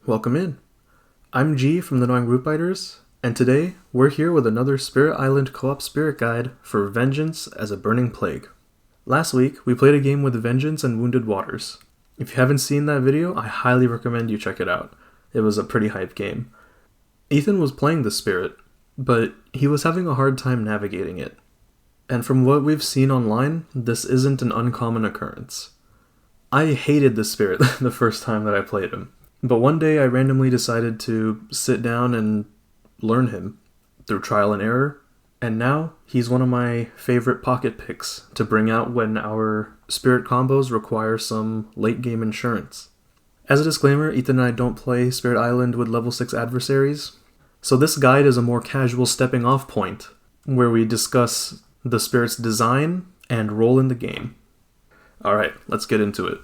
Welcome in. I'm G from the Knowing Rootbiters, and today we're here with another Spirit Island co-op spirit guide for Vengeance as a Burning Plague. Last week, we played a game with Vengeance and Wounded Waters. If you haven't seen that video, I highly recommend you check it out. It was a pretty hype game. Ethan was playing the spirit, but he was having a hard time navigating it. And from what we've seen online, this isn't an uncommon occurrence. I hated the spirit the first time that I played him. But one day I randomly decided to sit down and learn him through trial and error, and now he's one of my favorite pocket picks to bring out when our spirit combos require some late game insurance. As a disclaimer, Ethan and I don't play Spirit Island with level 6 adversaries, so this guide is a more casual stepping off point where we discuss the spirit's design and role in the game. Alright, let's get into it.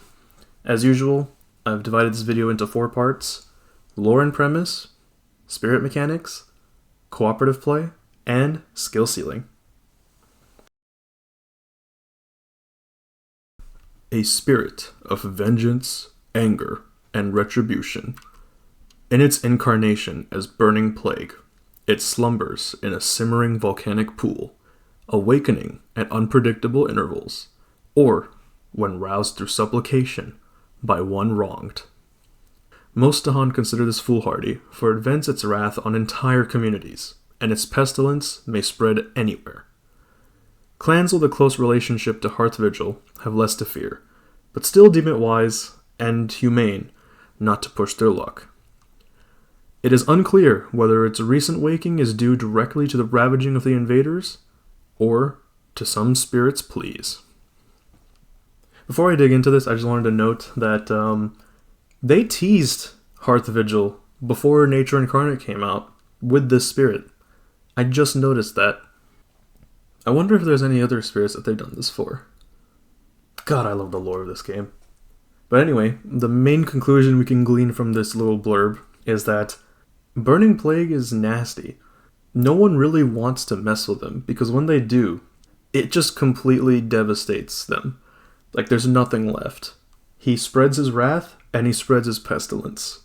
As usual, I've divided this video into 4 parts: lore and premise, spirit mechanics, cooperative play, and skill ceiling. A spirit of vengeance, anger, and retribution. In its incarnation as burning plague, it slumbers in a simmering volcanic pool, awakening at unpredictable intervals, or when roused through supplication by one wronged. Most Dahan consider this foolhardy, for it vents its wrath on entire communities, and its pestilence may spread anywhere. Clans with a close relationship to Hearthvigil have less to fear, but still deem it wise and humane not to push their luck. It is unclear whether its recent waking is due directly to the ravaging of the invaders, or to some spirit's pleas. Before I dig into this, I just wanted to note that they teased Hearthvigil before Nature Incarnate came out with this spirit. I just noticed that. I wonder if there's any other spirits that they've done this for. God, I love the lore of this game. But anyway, the main conclusion we can glean from this little blurb is that Burning Plague is nasty. No one really wants to mess with them, because when they do, it just completely devastates them. Like, there's nothing left. He spreads his wrath, and he spreads his pestilence,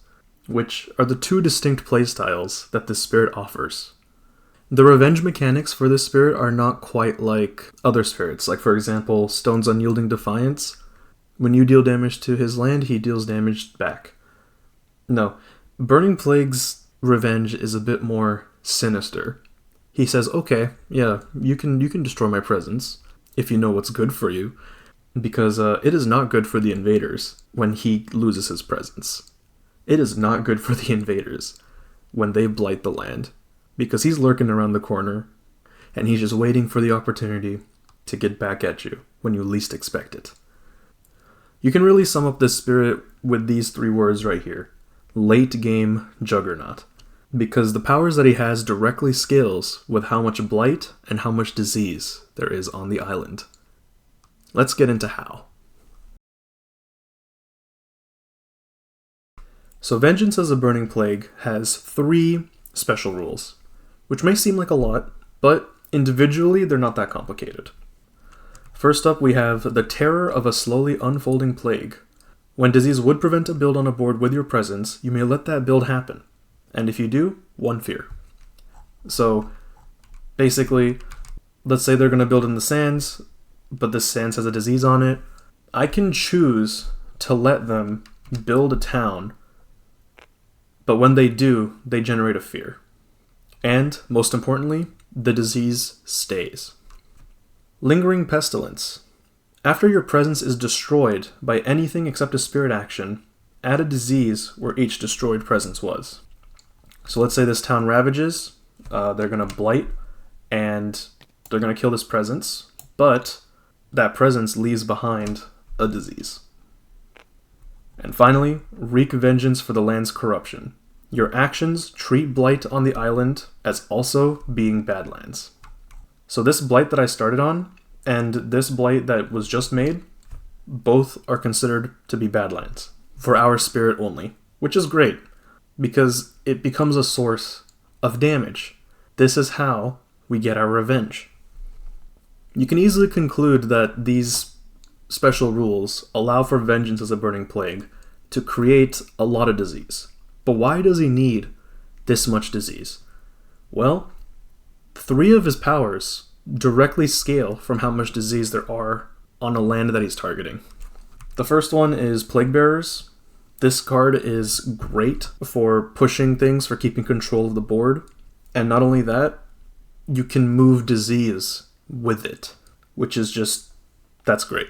which are the 2 distinct playstyles that this spirit offers. The revenge mechanics for this spirit are not quite like other spirits, like for example, Stone's Unyielding Defiance. When you deal damage to his land, he deals damage back. No, Burning Plague's revenge is a bit more sinister. He says, okay, yeah, you can destroy my presence, if you know what's good for you, because it is not good for the invaders when he loses his presence. It is not good for the invaders when they blight the land, because he's lurking around the corner, and he's just waiting for the opportunity to get back at you when you least expect it. You can really sum up this spirit with these 3 words right here: late game juggernaut, because the powers that he has directly scales with how much blight and how much disease there is on the island. Let's get into how. So Vengeance as a Burning Plague has 3 special rules, which may seem like a lot, but individually they're not that complicated. First up, we have the Terror of a Slowly Unfolding Plague. When disease would prevent a build on a board with your presence, you may let that build happen, and if you do, 1 fear. So basically, let's say they're going to build in the sands, but this sands has a disease on it. I can choose to let them build a town, but when they do, they generate a fear. And, most importantly, the disease stays. Lingering Pestilence. After your presence is destroyed by anything except a spirit action, add a disease where each destroyed presence was. So let's say this town ravages, they're going to blight, and they're going to kill this presence, but that presence leaves behind a disease. And finally, Wreak Vengeance for the land's corruption. Your actions treat blight on the island as also being badlands. So this blight that I started on, and this blight that was just made, both are considered to be badlands, for our spirit only, which is great, because it becomes a source of damage. This is how we get our revenge. You can easily conclude that these special rules allow for Vengeance as a Burning Plague to create a lot of disease. But why does he need this much disease? Well, 3 of his powers directly scale from how much disease there are on a land that he's targeting. The first one is Plague Bearers. This card is great for pushing things, for keeping control of the board. And not only that, you can move disease with it, which is just, that's great.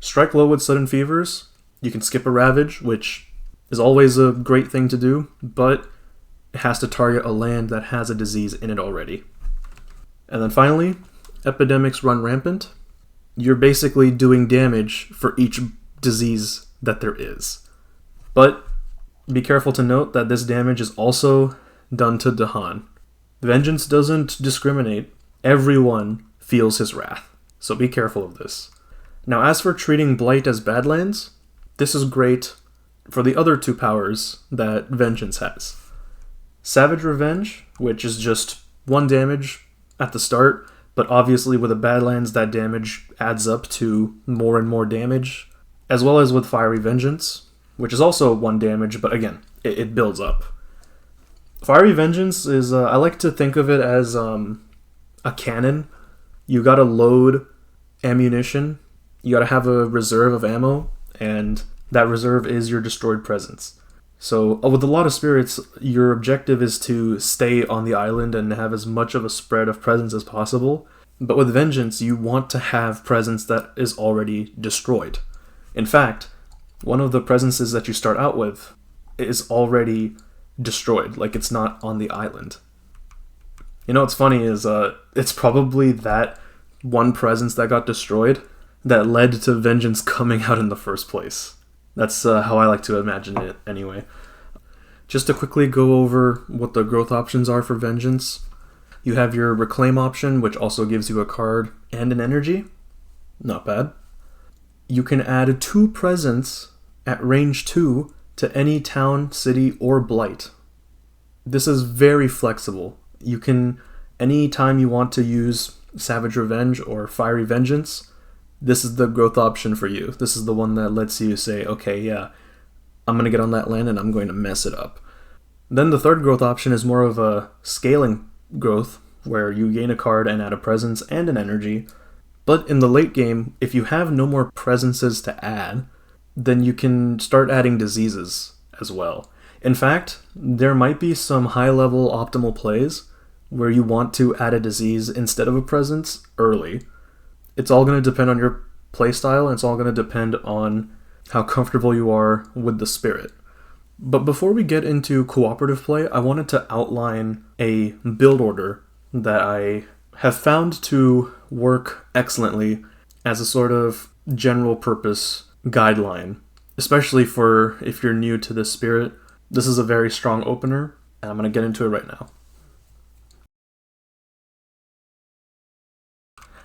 Strike low with Sudden Fevers. You can skip a Ravage, which is always a great thing to do, but it has to target a land that has a disease in it already. And then finally, Epidemics Run Rampant. You're basically doing damage for each disease that there is. But be careful to note that this damage is also done to Dahan. Vengeance doesn't discriminate. Everyone feels his wrath. So be careful of this. Now, as for treating Blight as Badlands, this is great for the other 2 powers that Vengeance has. Savage Revenge, which is just 1 damage at the start, but obviously with a Badlands that damage adds up to more and more damage, as well as with Fiery Vengeance, which is also 1 damage, but again, it builds up. Fiery Vengeance is, I like to think of it as a cannon. You gotta load ammunition, you gotta have a reserve of ammo, and that reserve is your destroyed presence. So with a lot of spirits, your objective is to stay on the island and have as much of a spread of presence as possible. But with Vengeance, you want to have presence that is already destroyed. In fact, one of the presences that you start out with is already destroyed, like it's not on the island. You know what's funny is it's probably that one presence that got destroyed that led to Vengeance coming out in the first place. That's how I like to imagine it anyway. Just to quickly go over what the growth options are for Vengeance. You have your Reclaim option, which also gives you a card and an energy. Not bad. You can add 2 presence at range 2 to any town, city, or blight. This is very flexible. You can, anytime you want to use Savage Revenge or Fiery Vengeance, this is the growth option for you. This is the one that lets you say, okay, yeah, I'm going to get on that land and I'm going to mess it up. Then the third growth option is more of a scaling growth, where you gain a card and add a presence and an energy. But in the late game, if you have no more presences to add, then you can start adding diseases as well. In fact, there might be some high-level optimal plays where you want to add a disease instead of a presence early. It's all going to depend on your playstyle, and it's all going to depend on how comfortable you are with the spirit. But before we get into cooperative play, I wanted to outline a build order that I have found to work excellently as a sort of general purpose guideline, especially for if you're new to this spirit. This is a very strong opener, and I'm going to get into it right now.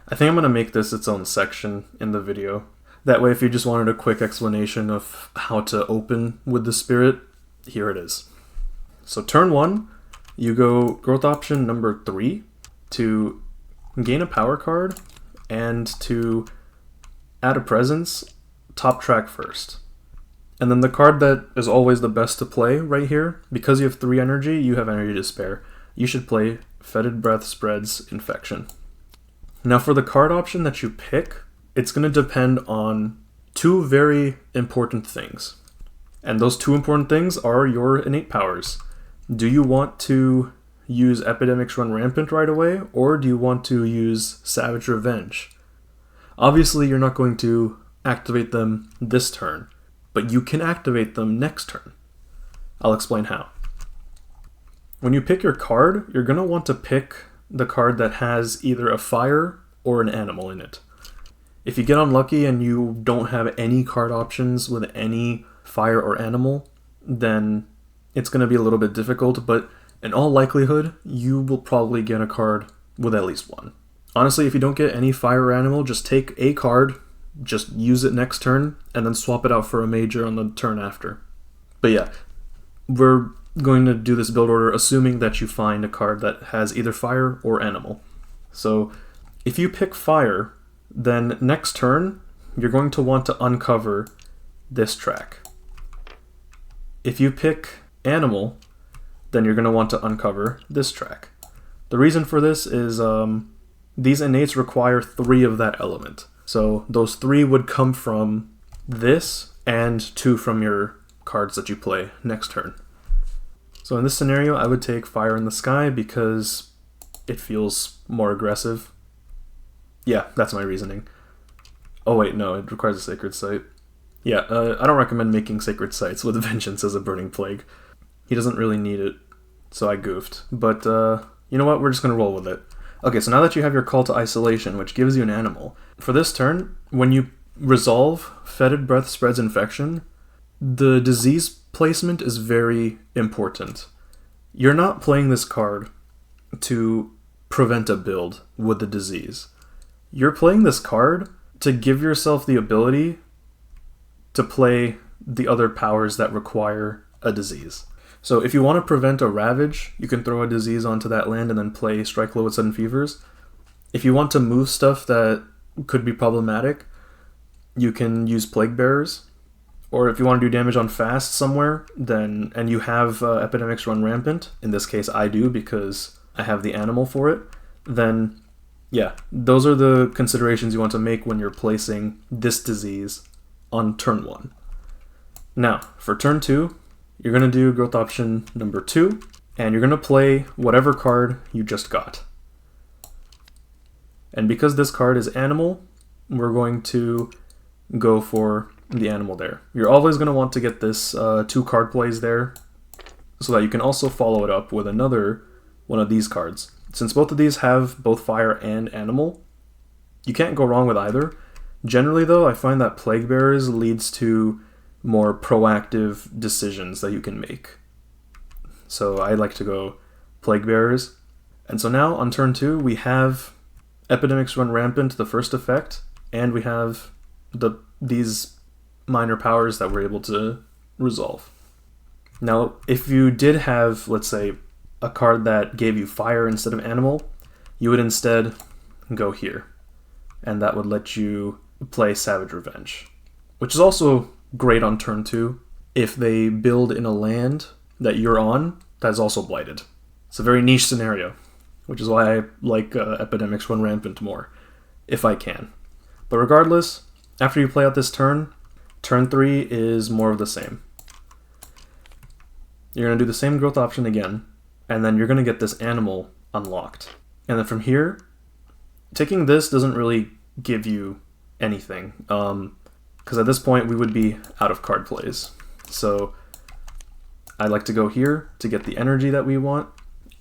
I think I'm going to make this its own section in the video. That way, if you just wanted a quick explanation of how to open with the spirit, here it is. So turn 1, you go growth option number 3 to gain a power card and to add a presence, top track first. And then the card that is always the best to play right here, because you have 3 energy, you have energy to spare. You should play Fetid Breath Spreads Infection. Now for the card option that you pick, it's going to depend on 2 very important things. And those 2 important things are your innate powers. Do you want to use Epidemics Run Rampant right away, or do you want to use Savage Revenge? Obviously, you're not going to activate them this turn, but you can activate them next turn. I'll explain how. When you pick your card, you're going to want to pick the card that has either a fire or an animal in it. If you get unlucky and you don't have any card options with any fire or animal, then it's going to be a little bit difficult, but in all likelihood, you will probably get a card with at least 1. Honestly, if you don't get any fire or animal, just take a card, just use it next turn, and then swap it out for a major on the turn after. But yeah, we're going to do this build order assuming that you find a card that has either fire or animal. So if you pick fire, then next turn, you're going to want to uncover this track. If you pick animal, then you're going to want to uncover this track. The reason for this is these innates require 3 of that element. So those 3 would come from this and 2 from your cards that you play next turn. So in this scenario, I would take Fire in the Sky because it feels more aggressive. Yeah, that's my reasoning. Oh wait, no, it requires a Sacred Site. Yeah, I don't recommend making Sacred Sites with Vengeance as a Burning Plague. He doesn't really need it, so I goofed. But you know what, we're just going to roll with it. Okay, so now that you have your Call to Isolation, which gives you an animal, for this turn, when you resolve Fetid Breath Spreads Infection, the disease placement is very important. You're not playing this card to prevent a build with the disease. You're playing this card to give yourself the ability to play the other powers that require a disease. So if you want to prevent a Ravage, you can throw a disease onto that land and then play Strike Low with Sudden Fevers. If you want to move stuff that could be problematic, you can use Plague Bearers. Or if you want to do damage on fast somewhere, then and you have Epidemics run rampant, in this case I do because I have the animal for it, then yeah, those are the considerations you want to make when you're placing this disease on turn 1. Now, for turn 2, you're going to do growth option number 2, and you're going to play whatever card you just got. And because this card is animal, we're going to go for the animal there. You're always going to want to get this 2 card plays there, so that you can also follow it up with another one of these cards. Since both of these have both fire and animal, you can't go wrong with either. Generally though, I find that Plague Bearers leads to more proactive decisions that you can make. So I like to go Plague Bearers. And so now on turn 2, we have Epidemics Run Rampant, the first effect, and we have these minor powers that we're able to resolve. Now, if you did have, let's say, a card that gave you fire instead of animal, you would instead go here. And that would let you play Savage Revenge, which is also great on turn 2 if they build in a land that you're on that's also blighted. It's a very niche scenario, which is why I like Epidemics Run Rampant more, if I can. But regardless, after you play out this turn, turn 3 is more of the same. You're going to do the same growth option again, and then you're going to get this animal unlocked. And then from here, taking this doesn't really give you anything, because at this point we would be out of card plays. So I like to go here to get the energy that we want,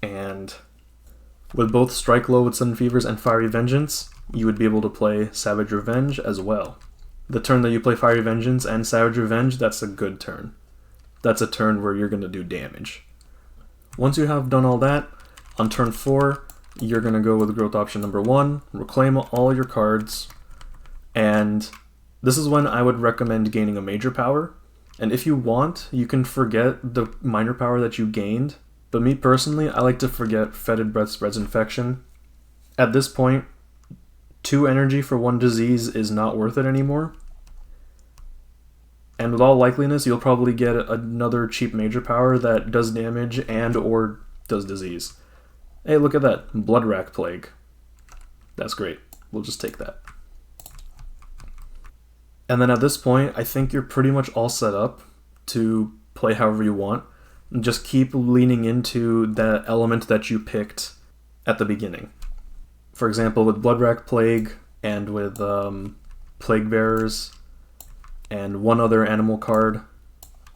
and with both Strike Low with Sudden Fevers and Fiery Vengeance, you would be able to play Savage Revenge as well. The turn that you play Fiery Vengeance and Savage Revenge, that's a good turn. That's a turn where you're going to do damage. Once you have done all that, on turn 4, you're going to go with growth option number 1, reclaim all your cards, and this is when I would recommend gaining a major power. And if you want, you can forget the minor power that you gained, but me personally, I like to forget Fetid Breath Spreads Infection. At this point, 2 energy for 1 disease is not worth it anymore. And with all likeliness, you'll probably get another cheap major power that does damage and or does disease. Hey, look at that. Bloodrack Plague. That's great. We'll just take that. And then at this point, I think you're pretty much all set up to play however you want. Just keep leaning into that element that you picked at the beginning. For example, with Bloodrack Plague and with Plague Bearers and one other animal card,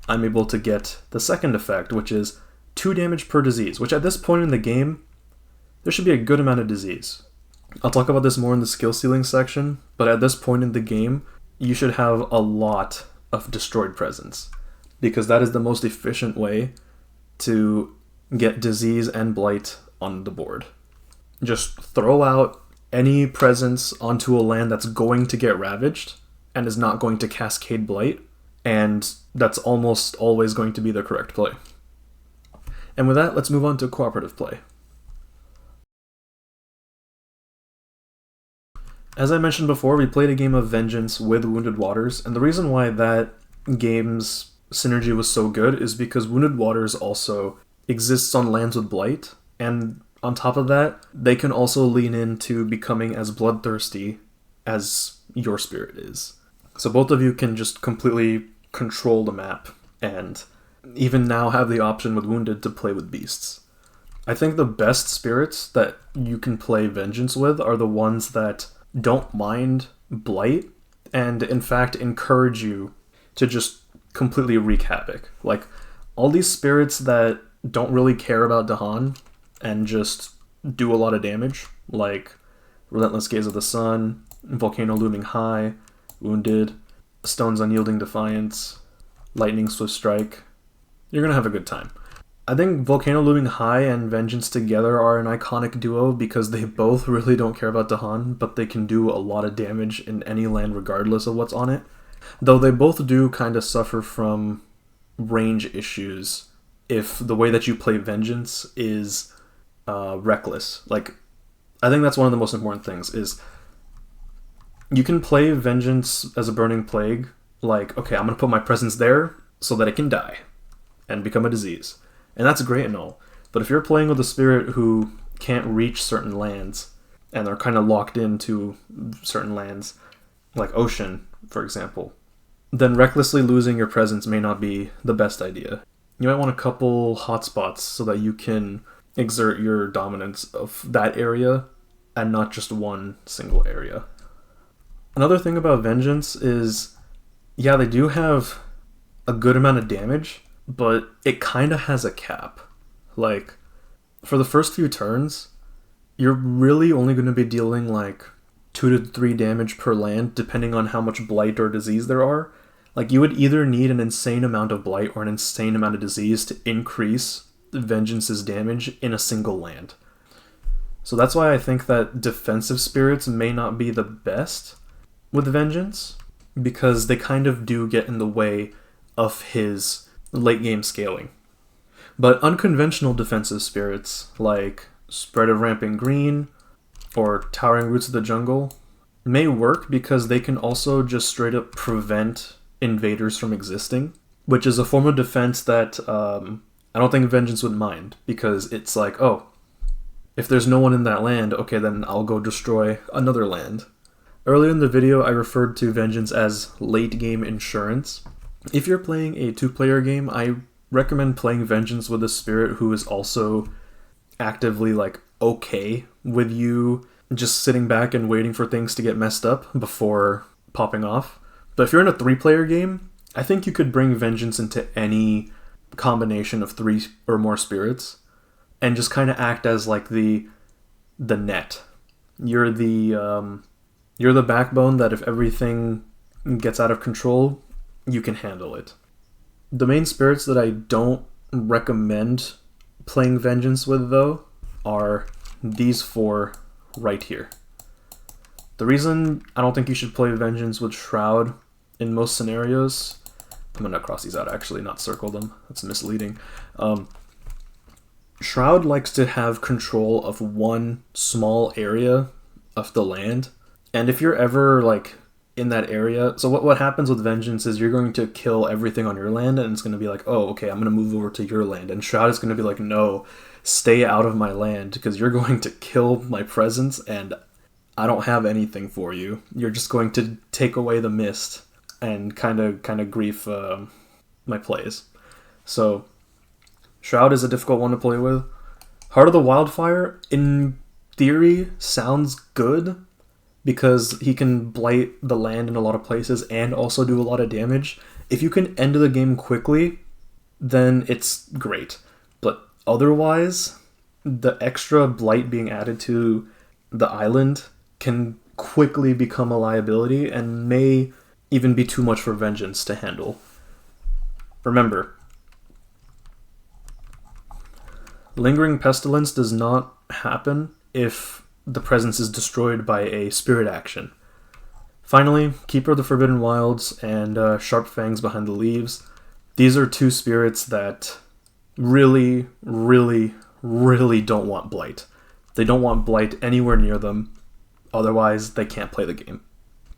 I'm able to get the second effect, which is 2 damage per disease, which at this point in the game, there should be a good amount of disease. I'll talk about this more in the skill ceiling section, but at this point in the game, you should have a lot of destroyed presence, because that is the most efficient way to get disease and blight on the board. Just throw out any presence onto a land that's going to get ravaged and is not going to cascade blight, and that's almost always going to be the correct play. And with that, let's move on to cooperative play. As I mentioned before, we played a game of Vengeance with Wounded Waters, and the reason why that game's synergy was so good is because Wounded Waters also exists on lands with blight, and on top of that, they can also lean into becoming as bloodthirsty as your spirit is. So both of you can just completely control the map, and even now have the option with Wounded to play with beasts. I think the best spirits that you can play Vengeance with are the ones that don't mind blight, and in fact encourage you to just completely wreak havoc. Like, all these spirits that don't really care about Dahan and just do a lot of damage, like Relentless Gaze of the Sun, Volcano Looming High, Wounded, Stone's Unyielding Defiance, Lightning Swift Strike, you're gonna have a good time. I think Volcano Looming High and Vengeance together are an iconic duo because they both really don't care about Dahan, but they can do a lot of damage in any land regardless of what's on it. Though they both do kind of suffer from range issues if the way that you play Vengeance is reckless. Like, I think that's one of the most important things, is you can play Vengeance as a Burning Plague, like, okay, I'm going to put my presence there so that it can die and become a disease. And that's great and all. But if you're playing with a spirit who can't reach certain lands, and they're kind of locked into certain lands, like Ocean, for example, then recklessly losing your presence may not be the best idea. You might want a couple hotspots so that you can exert your dominance of that area and not just one single area. Another thing about Vengeance is, yeah, they do have a good amount of damage, but it kind of has a cap. Like, for the first few turns, you're really only going to be dealing like 2 to 3 damage per land, depending on how much blight or disease there are. Like, you would either need an insane amount of blight or an insane amount of disease to increase Vengeance's damage in a single land. So that's why I think that defensive spirits may not be the best with Vengeance, because they kind of do get in the way of his late game scaling. But unconventional defensive spirits like Spread of Rampant Green or Towering Roots of the Jungle may work because they can also just straight up prevent invaders from existing, which is a form of defense that I don't think Vengeance would mind, because it's like, oh, if there's no one in that land, okay, then I'll go destroy another land. Earlier in the video, I referred to Vengeance as late game insurance. If you're playing a 2-player game, I recommend playing Vengeance with a spirit who is also actively like okay with you just sitting back and waiting for things to get messed up before popping off. But if you're in a 3-player game, I think you could bring Vengeance into any combination of 3 or more spirits and just kind of act as like the net. You're the backbone that if everything gets out of control, you can handle it. The main spirits that I don't recommend playing Vengeance with, though, are these 4 right here. The reason I don't think you should play Vengeance with Shroud in most scenarios, I'm going to cross these out actually, not circle them. That's misleading. Shroud likes to have control of one small area of the land. And if you're ever like in that area, so what happens with Vengeance is you're going to kill everything on your land, and it's going to be like, oh, okay, I'm going to move over to your land. And Shroud is going to be like, no, stay out of my land, because you're going to kill my presence, and I don't have anything for you. You're just going to take away the mist and kind of grief my plays. So Shroud is a difficult one to play with. Heart of the Wildfire, in theory, sounds good, because he can blight the land in a lot of places and also do a lot of damage. If you can end the game quickly, then it's great. But otherwise, the extra blight being added to the island can quickly become a liability and may even be too much for Vengeance to handle. Remember, Lingering Pestilence does not happen if the presence is destroyed by a spirit action. Finally, Keeper of the Forbidden Wilds and Sharp Fangs Behind the Leaves. These are 2 spirits that really, really, really don't want blight. They don't want blight anywhere near them, otherwise they can't play the game.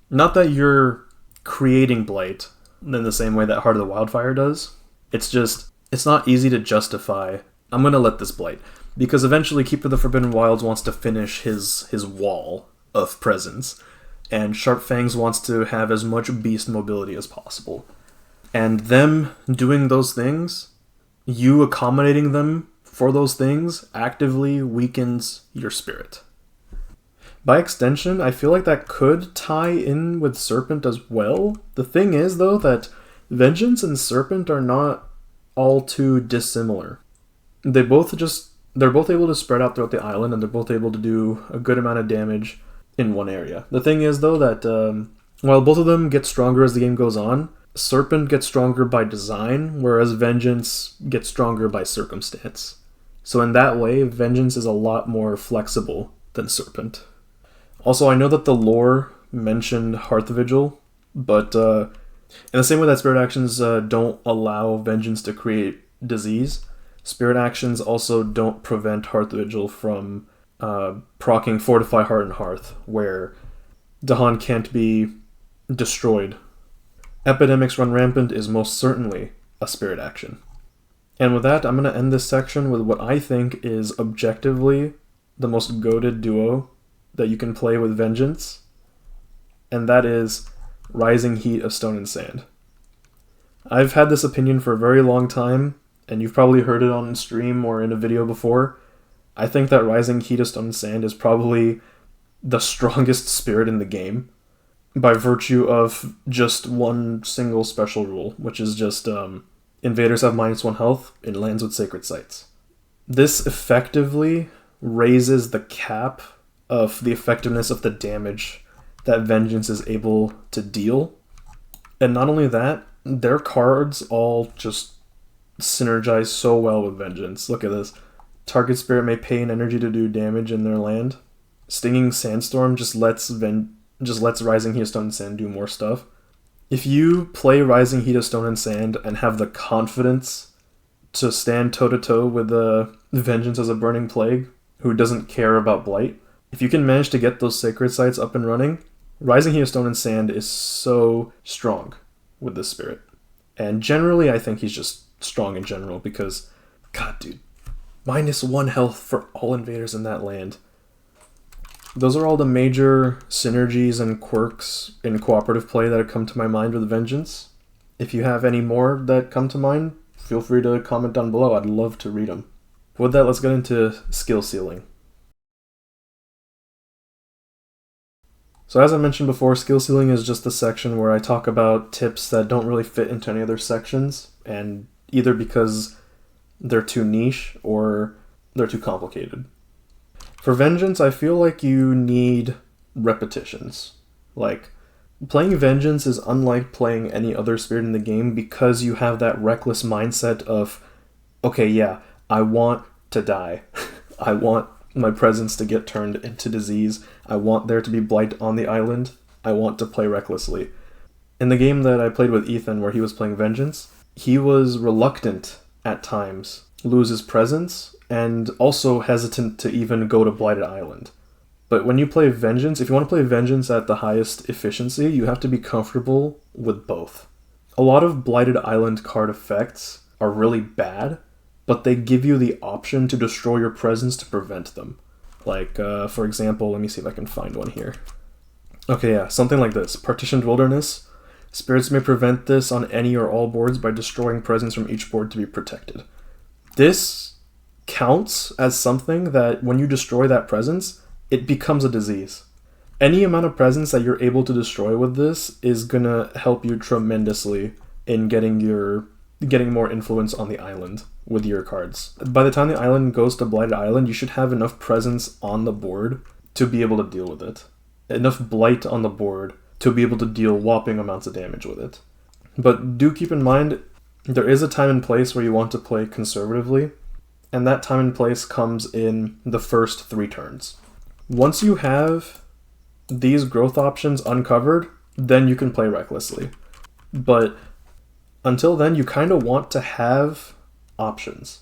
Not that you're creating blight in the same way that Heart of the Wildfire does. It's not easy to justify. I'm going to let this blight. Because eventually Keeper of the Forbidden Wilds wants to finish his wall of presence. And Sharp Fangs wants to have as much beast mobility as possible. And them doing those things, you accommodating them for those things, actively weakens your spirit. By extension, I feel like that could tie in with Serpent as well. The thing is, though, that Vengeance and Serpent are not all too dissimilar. They're both able to spread out throughout the island, and they're both able to do a good amount of damage in one area. The thing is, though, that while both of them get stronger as the game goes on, Serpent gets stronger by design, whereas Vengeance gets stronger by circumstance. So in that way, Vengeance is a lot more flexible than Serpent. Also, I know that the lore mentioned Hearth Vigil, but in the same way that Spirit Actions don't allow Vengeance to create disease, Spirit Actions also don't prevent Hearth Vigil from proccing Fortify Heart and Hearth, where Dahan can't be destroyed. Epidemics Run Rampant is most certainly a Spirit Action. And with that, I'm going to end this section with what I think is objectively the most goated duo that you can play with Vengeance, and that is Rising Heat of Stone and Sand. I've had this opinion for a very long time, and you've probably heard it on stream or in a video before. I think that Rising Heat of Stone and Sand is probably the strongest spirit in the game, by virtue of just one single special rule, which is just invaders have -1 health in lands with sacred sites. This effectively raises the cap of the effectiveness of the damage that Vengeance is able to deal. And not only that, their cards all just synergize so well with Vengeance. Look at this. Target spirit may pay an energy to do damage in their land. Stinging Sandstorm just lets Rising Heat of Stone and Sand do more stuff. If you play Rising Heat of Stone and Sand and have the confidence to stand toe-to-toe with the Vengeance as a Burning Plague, who doesn't care about Blight, if you can manage to get those sacred sites up and running, Rising Heat of Stone and Sand is so strong with this spirit. And generally, I think he's just strong in general because, god dude, -1 health for all invaders in that land. Those are all the major synergies and quirks in cooperative play that have come to my mind with Vengeance. If you have any more that come to mind, feel free to comment down below. I'd love to read them. With that, let's get into skill ceiling. So as I mentioned before, skill ceiling is just the section where I talk about tips that don't really fit into any other sections, and either because they're too niche or they're too complicated. For Vengeance, I feel like you need repetitions. Like, playing Vengeance is unlike playing any other spirit in the game because you have that reckless mindset of, okay, yeah, I want to die. I want my presence to get turned into disease. I want there to be blight on the island. I want to play recklessly. In the game that I played with Ethan where he was playing Vengeance, he was reluctant at times, lose his presence, and also hesitant to even go to Blighted Island. But when you play Vengeance, if you want to play Vengeance at the highest efficiency, you have to be comfortable with both. A lot of Blighted Island card effects are really bad, but they give you the option to destroy your presence to prevent them. Like, for example, let me see if I can find one here. Okay, yeah, something like this. Partitioned Wilderness. Spirits may prevent this on any or all boards by destroying presence from each board to be protected. This counts as something that when you destroy that presence, it becomes a disease. Any amount of presence that you're able to destroy with this is gonna help you tremendously in getting more influence on the island with your cards. By the time the island goes to Blighted Island, you should have enough presence on the board to be able to deal with it. Enough blight on the board to be able to deal whopping amounts of damage with it. But do keep in mind, there is a time and place where you want to play conservatively, and that time and place comes in the first 3 turns. Once you have these growth options uncovered, then you can play recklessly. But until then, you kind of want to have options.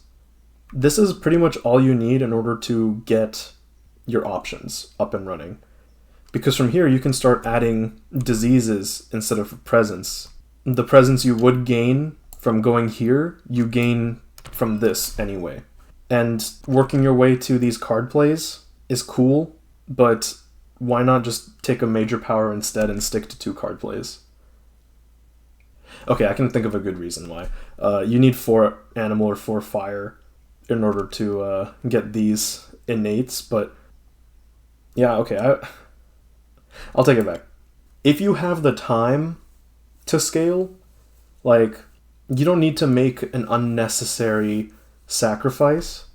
This is pretty much all you need in order to get your options up and running. Because from here, you can start adding diseases instead of presence the presence you would gain from going here, you gain from this anyway. And working your way to these card plays is cool, but why not just take a major power instead and stick to 2 card plays? Okay, I can think of a good reason why. You need 4 animal or 4 fire in order to get these innates, but yeah, okay, I'll take it back. If you have the time to scale, like, you don't need to make an unnecessary sacrifice,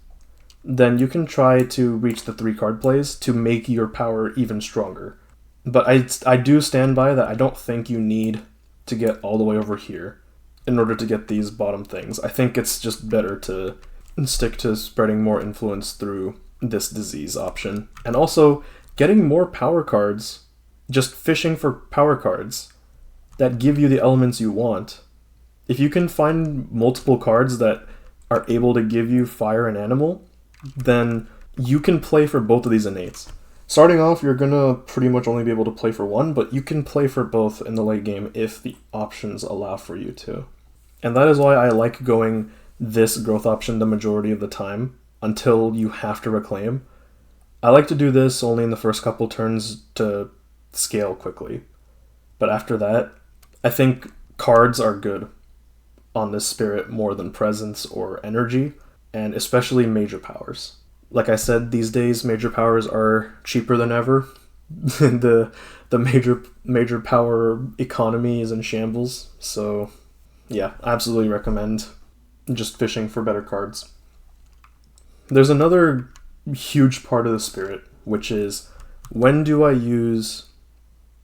then you can try to reach the 3 card plays to make your power even stronger. But I do stand by that I don't think you need to get all the way over here in order to get these bottom things. I think it's just better to stick to spreading more influence through this disease option. And also, getting more power cards, just fishing for power cards that give you the elements you want. If you can find multiple cards that are able to give you fire and animal, then you can play for both of these innates. Starting off, you're gonna pretty much only be able to play for one, but you can play for both in the late game if the options allow for you to. And that is why I like going this growth option the majority of the time, until you have to reclaim. I like to do this only in the first couple turns to scale quickly. But after that, I think cards are good on this spirit more than presence or energy, and especially major powers. Like I said, these days major powers are cheaper than ever. the major power economy is in shambles, so yeah, I absolutely recommend just fishing for better cards. There's another huge part of the spirit, which is, when do I use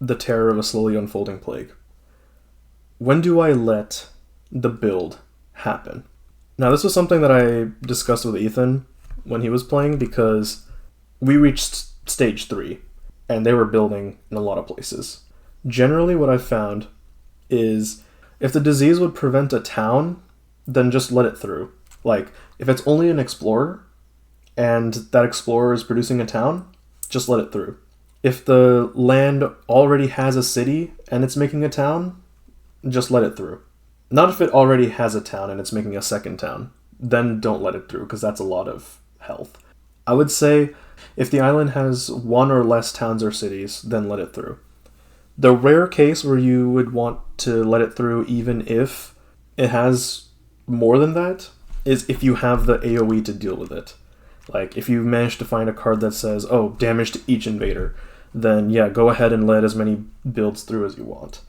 the terror of a slowly unfolding plague? When do I let the build happen? Now, this was something that I discussed with Ethan when he was playing, because we reached stage 3 and they were building in a lot of places. Generally, what I've found is, if the disease would prevent a town, then just let it through. Like, if it's only an explorer and that explorer is producing a town, just let it through. If the land already has a city and it's making a town, just let it through. Not if it already has a town and it's making a second town. Then don't let it through, because that's a lot of health. I would say if the island has 1 or less towns or cities, then let it through. The rare case where you would want to let it through even if it has more than that is if you have the AoE to deal with it. Like, if you manage to find a card that says, oh, damage to each invader, then yeah, go ahead and let as many builds through as you want.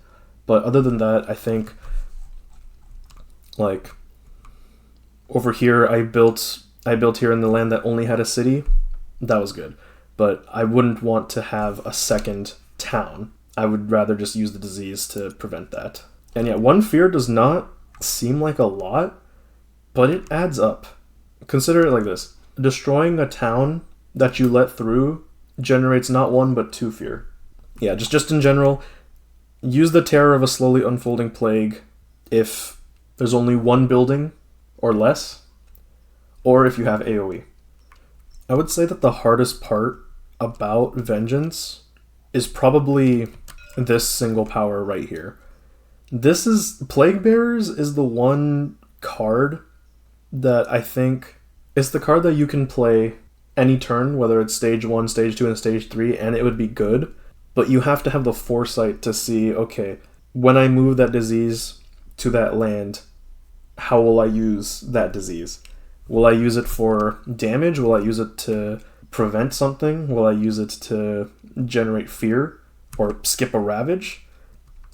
But other than that, I think, like, over here, I built here in the land that only had a city. That was good. But I wouldn't want to have a second town. I would rather just use the disease to prevent that. And yeah, 1 fear does not seem like a lot, but it adds up. Consider it like this. Destroying a town that you let through generates not 1 but 2 fear. Yeah, just in general, use the terror of a slowly unfolding plague if there's only 1 building or less, or if you have AoE. I would say that the hardest part about Vengeance is probably this single power right here. This is, Plague Bearers is the one card that I think is the card that you can play any turn, whether it's stage 1, stage 2, and stage 3, and it would be good. But you have to have the foresight to see, okay, when I move that disease to that land, how will I use that disease? Will I use it for damage? Will I use it to prevent something? Will I use it to generate fear or skip a ravage?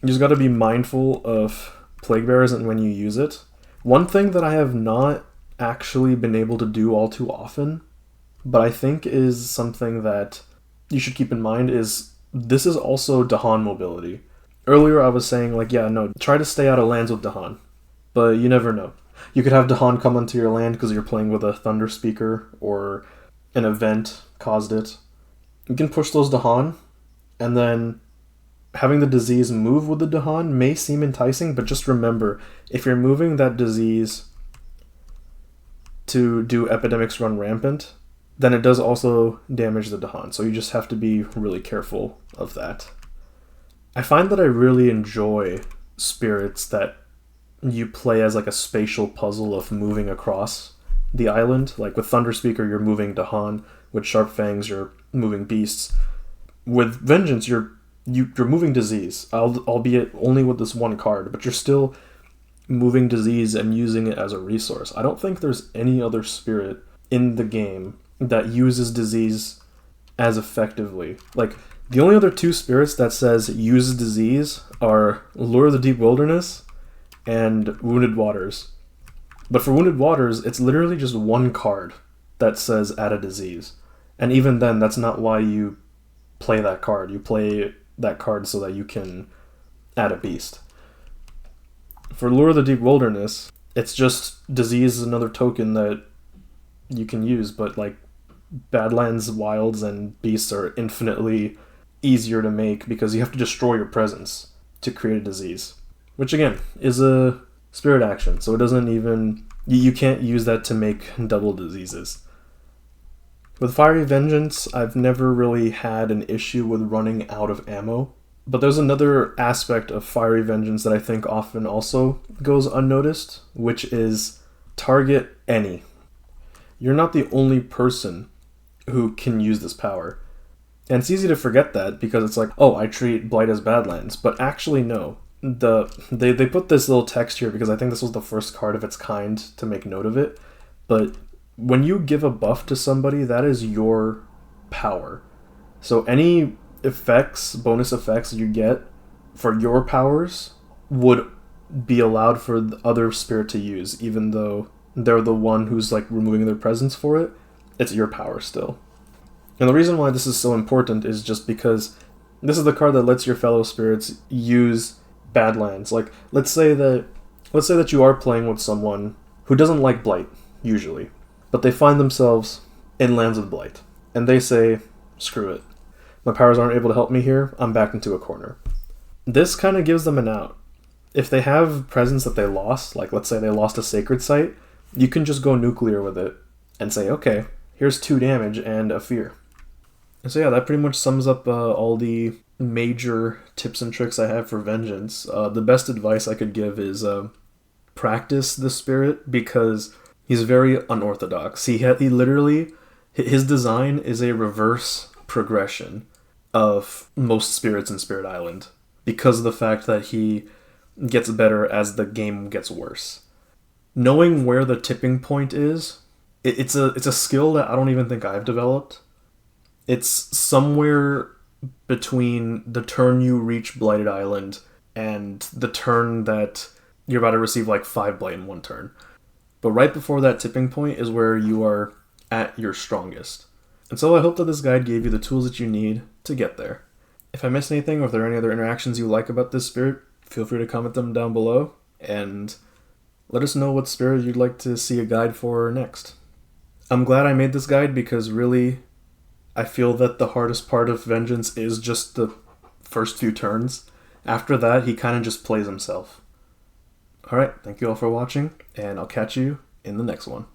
You just got to be mindful of Plague Bearers and when you use it. One thing that I have not actually been able to do all too often, but I think is something that you should keep in mind, is this is also Dahan mobility. Earlier I was saying, like, yeah, no, try to stay out of lands with Dahan, but you never know. You could have Dahan come onto your land because you're playing with a Thunder Speaker or an event caused it. You can push those Dahan, and then having the disease move with the Dahan may seem enticing, but just remember, if you're moving that disease to do Epidemics Run Rampant, then it does also damage the Dahan, so you just have to be really careful of that. I find that I really enjoy spirits that you play as like a spatial puzzle of moving across the island. Like with Thunderspeaker, you're moving Dahan. With Sharp Fangs, you're moving beasts. With Vengeance, you're moving Disease, albeit only with this one card, but you're still moving Disease and using it as a resource. I don't think there's any other spirit in the game that uses Disease as effectively. Like, the only other two spirits that says uses Disease are Lure of the Deep Wilderness and Wounded Waters. But for Wounded Waters, it's literally just one card that says add a disease. And even then, that's not why you play that card. You play that card so that you can add a beast. For Lure of the Deep Wilderness, it's just disease is another token that you can use, but like Badlands, Wilds, and Beasts are infinitely easier to make because you have to destroy your presence to create a disease. Which again, is a spirit action, so it doesn't even... You can't use that to make double diseases. With Fiery Vengeance, I've never really had an issue with running out of ammo. But there's another aspect of Fiery Vengeance that I think often also goes unnoticed, which is target any. You're not the only person who can use this power. And it's easy to forget that because it's like, oh, I treat Blight as Badlands. But actually, no. They put this little text here because I think this was the first card of its kind to make note of it. But when you give a buff to somebody, that is your power. So any effects, bonus effects you get for your powers would be allowed for the other spirit to use, even though they're the one who's like removing their presence for it. It's your power still. And the reason why this is so important is just because this is the card that lets your fellow spirits use Badlands. Like, let's say that you are playing with someone who doesn't like Blight, usually, but they find themselves in lands with Blight, and they say, screw it. My powers aren't able to help me here, I'm backed into a corner. This kind of gives them an out. If they have presence that they lost, like let's say they lost a sacred site, you can just go nuclear with it and say, okay, here's 2 damage and a fear. And so yeah, that pretty much sums up all the major tips and tricks I have for Vengeance. The best advice I could give is practice the spirit because he's very unorthodox. He literally, his design is a reverse progression of most spirits in Spirit Island because of the fact that he gets better as the game gets worse. Knowing where the tipping point is, it's a skill that I don't even think I've developed. It's somewhere between the turn you reach Blighted Island and the turn that you're about to receive like 5 Blight in one turn. But right before that tipping point is where you are at your strongest. And so I hope that this guide gave you the tools that you need to get there. If I missed anything or if there are any other interactions you like about this spirit, feel free to comment them down below and let us know what spirit you'd like to see a guide for next. I'm glad I made this guide because really I feel that the hardest part of Vengeance is just the first few turns. After that, he kind of just plays himself. Alright, thank you all for watching, and I'll catch you in the next one.